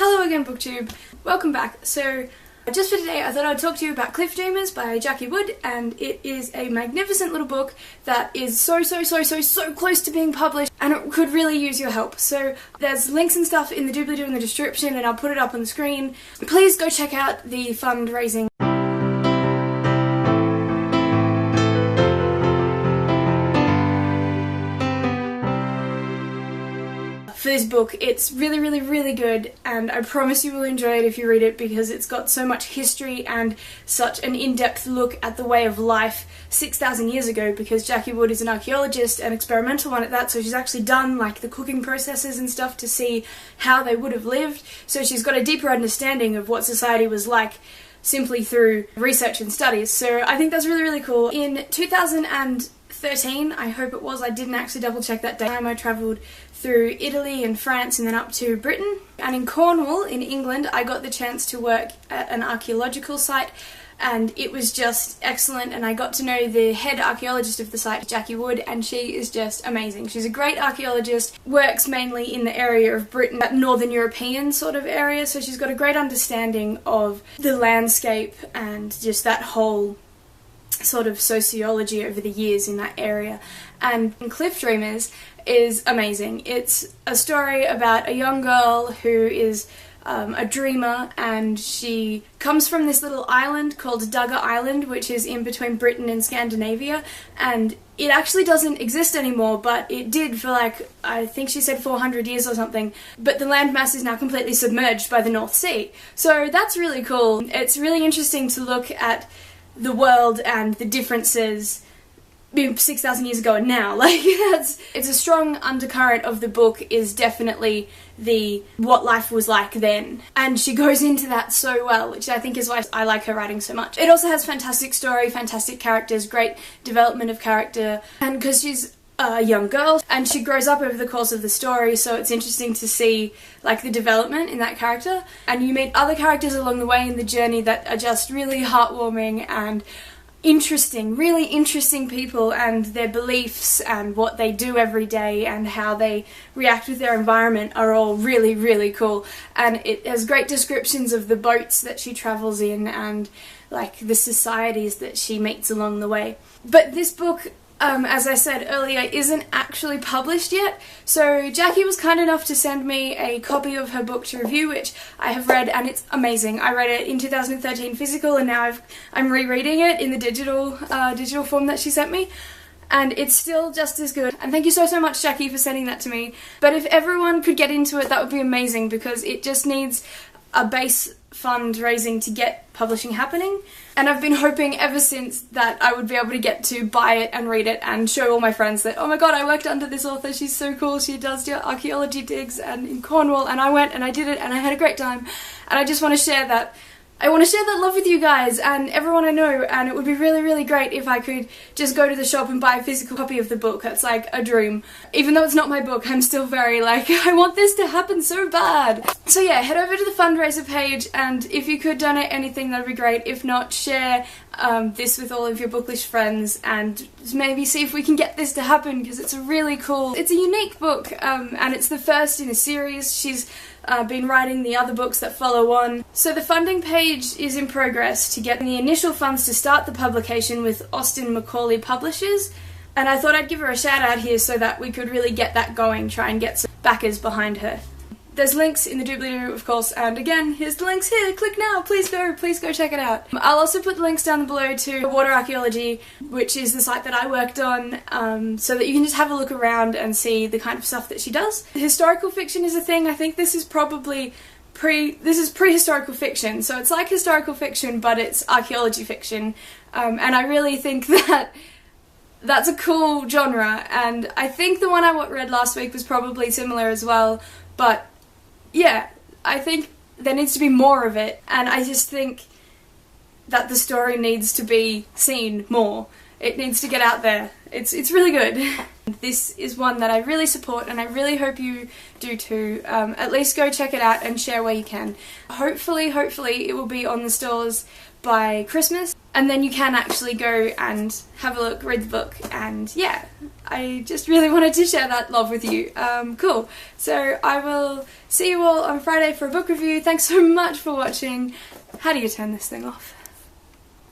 Hello again, BookTube. Welcome back. So, just for today, I thought I'd talk to you about Cliff Dreamers by Jacqui Wood, and it is a magnificent little book that is so close to being published, and it could really use your help. So, there's links and stuff in the doobly-doo in the description, and I'll put it up on the screen. Please go check out the fundraising for this book. It's really good, and I promise you will enjoy it if you read it, because it's got so much history and such an in-depth look at the way of life 6,000 years ago, because Jacqui Wood is an archaeologist, an experimental one at that, so she's actually done like the cooking processes and stuff to see how they would have lived, so she's got a deeper understanding of what society was like simply through research and studies. So I think that's really cool. In 2013, I hope it was, I didn't actually double check that day, I travelled through Italy and France and then up to Britain. And in Cornwall, in England, I got the chance to work at an archaeological site, and it was just excellent, and I got to know the head archaeologist of the site, Jacqui Wood, and she is just amazing. She's a great archaeologist, works mainly in the area of Britain, that Northern European sort of area, so she's got a great understanding of the landscape and just that whole sort of sociology over the years in that area. And Cliff Dreamers is amazing. It's a story about a young girl who is a dreamer, and she comes from this little island called Duggar Island, which is in between Britain and Scandinavia, and it actually doesn't exist anymore, but it did for like, I think she said 400 years or something, but the landmass is now completely submerged by the North Sea. So that's really cool. It's really interesting to look at the world and the differences 6,000 years ago and now. Like, it's a strong undercurrent of the book is definitely the what life was like then, and she goes into that so well, which I think is why I like her writing so much. It also has fantastic story, fantastic characters, great development of character, and because she's a young girl and she grows up over the course of the story, so it's interesting to see like the development in that character, and you meet other characters along the way in the journey that are just really heartwarming and interesting, really interesting people, and their beliefs and what they do every day and how they react with their environment are all really cool. And it has great descriptions of the boats that she travels in and like the societies that she meets along the way. But this book, as I said earlier, isn't actually published yet, so Jacqui was kind enough to send me a copy of her book to review, which I have read, and it's amazing. I read it in 2013 physical, and now I'm rereading it in the digital form that she sent me, and it's still just as good. And thank you so much, Jacqui, for sending that to me. But if everyone could get into it, that would be amazing, because it just needs a base fundraising to get publishing happening, and I've been hoping ever since that I would be able to get to buy it and read it and show all my friends that, oh my god, I worked under this author, she's so cool, she does archaeology digs and in Cornwall, and I went and I did it and I had a great time, and I just want to share that. I want to share that love with you guys and everyone I know, and it would be really great if I could just go to the shop and buy a physical copy of the book. That's like a dream. Even though it's not my book, I'm still very like, I want this to happen so bad. So yeah, head over to the fundraiser page, and if you could donate anything, that'd be great. If not, share this with all of your bookish friends and maybe see if we can get this to happen, because it's a really cool, it's a unique book, and it's the first in a series. She's been writing the other books that follow on. So the funding page is in progress to get the initial funds to start the publication with Austin Macaulay Publishers, and I thought I'd give her a shout out here so that we could really get that going, try and get some backers behind her. There's links in the doobly-doo, of course, and again, here's the links here, click now, please go check it out. I'll also put the links down below to Water Archaeology, which is the site that I worked on, so that you can just have a look around and see the kind of stuff that she does. Historical fiction is a thing. I think this is probably prehistorical fiction, so it's like historical fiction, but it's archaeology fiction, and I really think that that's a cool genre, and I think the one I read last week was probably similar as well, but yeah, I think there needs to be more of it, and I just think that the story needs to be seen more. It needs to get out there. It's really good. This is one that I really support, and I really hope you do too. At least go check it out and share where you can. Hopefully it will be on the stores by Christmas. and then you can actually go and have a look, read the book, and yeah, I just really wanted to share that love with you. Cool. So I will see you all on Friday for a book review. Thanks so much for watching. How do you turn this thing off?